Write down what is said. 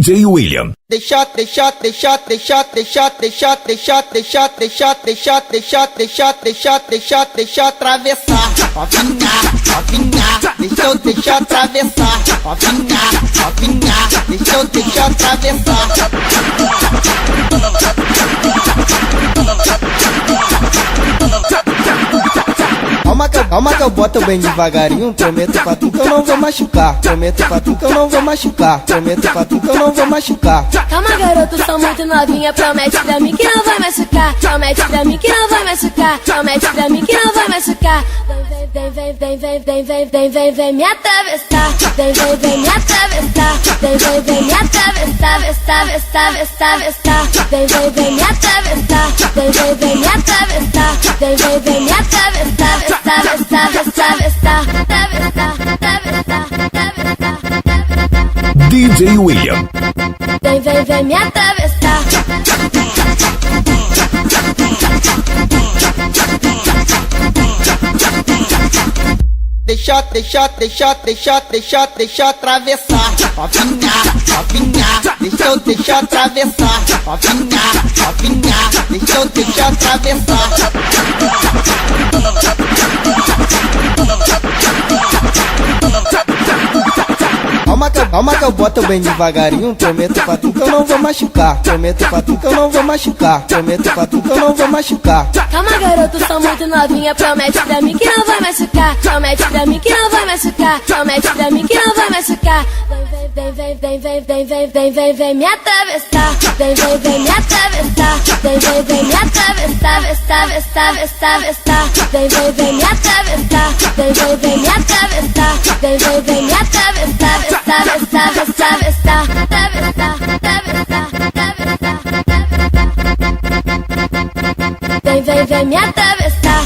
DJ William. Deixa atravessar, novinha, deixa eu atravessar, novinha, deixa eu atravessar. Calma que eu boto bem devagarinho. Prometo pra tu que eu não vou machucar. Prometo pra tu que eu não vou machucar. Prometo pra tu que eu não vou machucar. Calma, garoto, sou muito novinha. Promete pra mim que não vai machucar. Promete pra mim que não vai machucar. Promete pra mim que não vai machucar. Vem me atravessar. Vem me atravessar. Vem me atravessar. Vem me atravessar. Vem me atravessar. Vem me atravessar. DJ William. Vem me atravessar. Deixa atravessar, novinha, deixa eu atravessar, novinha, deixa eu atravessar. Calma que eu boto bem devagarinho. Prometo pra tu que eu não vou machucar. Prometo pra tu que eu não vou machucar. Prometo pra tu que eu não vou machucar. Calma, garoto, sou muito novinha. Promete pra mim que não vai machucar. Promete pra mim que não vai machucar. Promete pra mim que não vai machucar. Vem me atravessar. Vem me atravessar. Vem me atravessar. Vem me atravessar. Vem me atravessar. Vem me atravessar. Vem me atravessar.